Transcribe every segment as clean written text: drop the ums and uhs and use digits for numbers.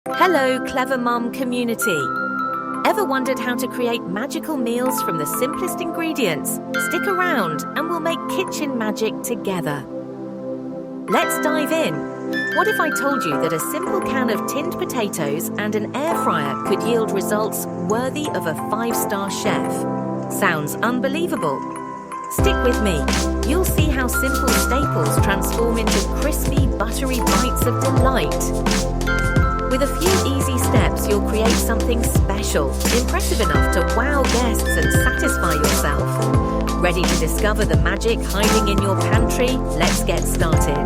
Hello, Clever Mum community. Ever wondered how to create magical meals from the simplest ingredients? Stick around and we'll make kitchen magic together. Let's dive in. What if I told you that a simple can of tinned potatoes and an air fryer could yield results worthy of a 5-star chef? Sounds unbelievable. Stick with me. You'll see how simple staples transform into crispy, buttery bites of delight. With a few easy steps, you'll create something special, impressive enough to wow guests and satisfy yourself. Ready to discover the magic hiding in your pantry? Let's get started.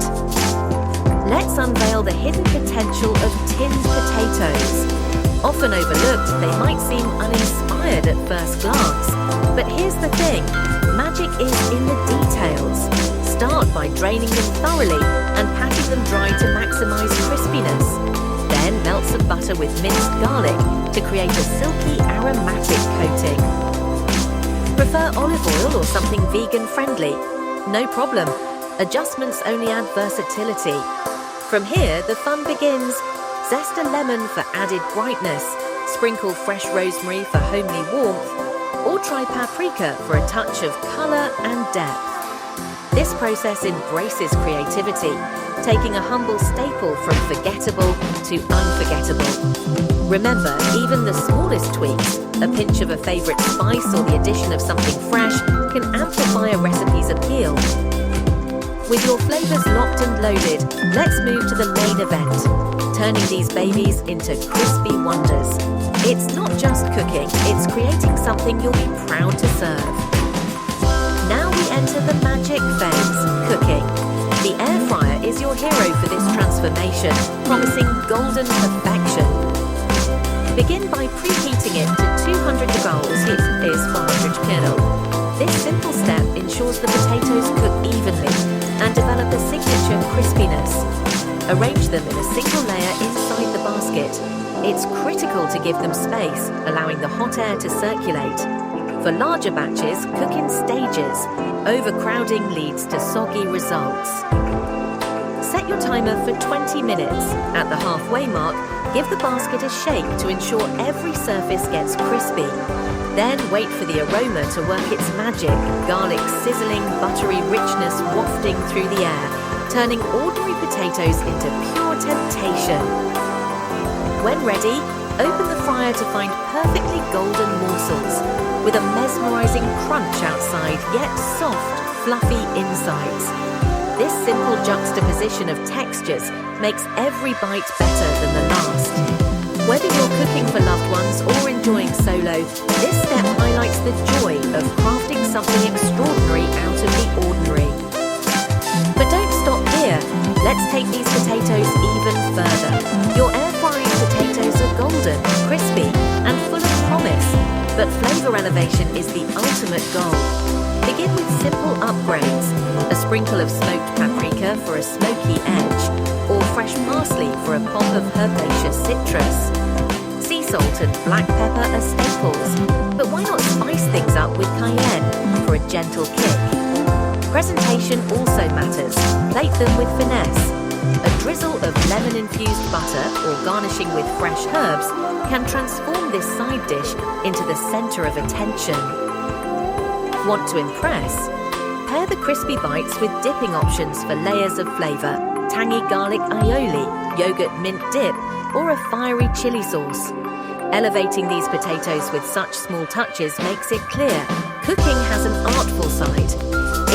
Let's unveil the hidden potential of tinned potatoes. Often overlooked, they might seem uninspired at first glance. But here's the thing, magic is in the details. Start by draining them thoroughly and patting them dry to maximize crispiness. Then melt some butter with minced garlic to create a silky aromatic coating. Prefer olive oil or something vegan friendly? No problem. Adjustments only add versatility. From here, the fun begins. Zest a lemon for added brightness, sprinkle fresh rosemary for homely warmth, or try paprika for a touch of color and depth. This process embraces creativity, taking a humble staple from forgettable to unforgettable. Remember, even the smallest tweaks, a pinch of a favorite spice or the addition of something fresh, can amplify a recipe's appeal. With your flavors locked and loaded, let's move to the main event, turning these babies into crispy wonders. It's not just cooking, it's creating something you'll be proud to serve. Now we enter the magic phase, cooking. The air fryer is your hero for this transformation, promising golden perfection. Begin by preheating it to 200 degrees, heat is 400 kilo. This simple step ensures the potatoes cook evenly and develop a signature crispiness. Arrange them in a single layer inside the basket. It's critical to give them space, allowing the hot air to circulate. For larger batches, cook in stages. Overcrowding leads to soggy results. Set your timer for 20 minutes. At the halfway mark, give the basket a shake to ensure every surface gets crispy. Then wait for the aroma to work its magic, garlic sizzling, buttery richness wafting through the air, turning ordinary potatoes into pure temptation. When ready, open the fryer to find perfectly golden morsels, with a mesmerizing crunch outside, yet soft, fluffy insides. This simple juxtaposition of textures makes every bite better than the last. Whether you're cooking for loved ones or enjoying solo, this step highlights the joy of crafting something extraordinary out of the ordinary. But don't stop here. Let's take these potatoes even further. Your air-frying potatoes are golden, crispy, and full of promise. But flavor elevation is the ultimate goal. Begin with simple upgrades. A sprinkle of smoked paprika for a smoky edge, or fresh parsley for a pop of herbaceous citrus. Sea salt and black pepper are staples, but why not spice things up with cayenne for a gentle kick? Presentation also matters. Plate them with finesse. A drizzle of lemon-infused butter or garnishing with fresh herbs can transform this side dish into the center of attention. Want to impress? Pair the crispy bites with dipping options for layers of flavor, tangy garlic aioli, yogurt mint dip, or a fiery chili sauce. Elevating these potatoes with such small touches makes it clear cooking has an artful side.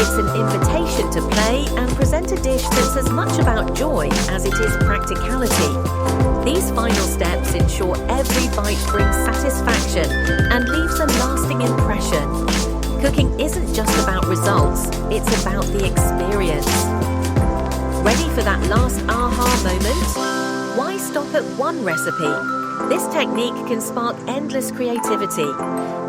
It's an invitation to play and present a dish that's as much about joy as it is practicality. These final steps ensure every bite brings satisfaction and leaves a lasting impression. Cooking isn't just about results, it's about the experience. Ready for that last aha moment? Why stop at one recipe? This technique can spark endless creativity.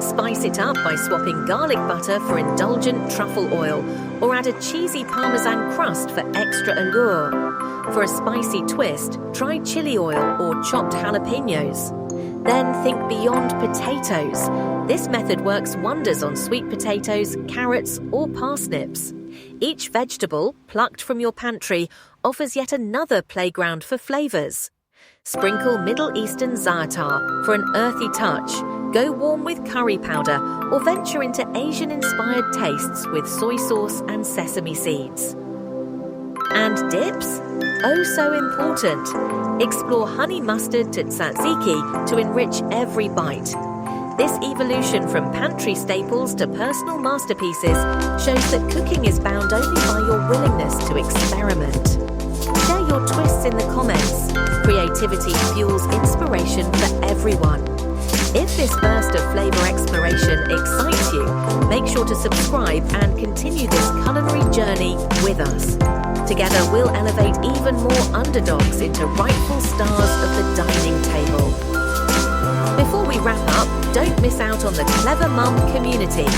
Spice it up by swapping garlic butter for indulgent truffle oil, or add a cheesy parmesan crust for extra allure. For a spicy twist, try chili oil or chopped jalapenos. Then think beyond potatoes. This method works wonders on sweet potatoes, carrots, or parsnips. Each vegetable, plucked from your pantry, offers yet another playground for flavors. Sprinkle Middle Eastern za'atar for an earthy touch. Go warm with curry powder or venture into Asian-inspired tastes with soy sauce and sesame seeds. And dips? Oh, so important. Explore honey mustard to tzatziki to enrich every bite. This evolution from pantry staples to personal masterpieces shows that cooking is bound only by your willingness to experiment. Share your twists in the comments. Creativity fuels inspiration for everyone. If this burst of flavor exploration excites you, make sure to subscribe and continue this culinary journey with us. Together, we'll elevate even more underdogs into rightful stars of the dining table. Before we wrap up, don't miss out on the Clever Mum community.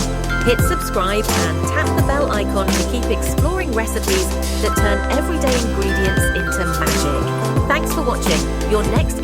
Hit subscribe and tap the bell icon to keep exploring recipes that turn everyday ingredients into magic. Thanks for watching. Your next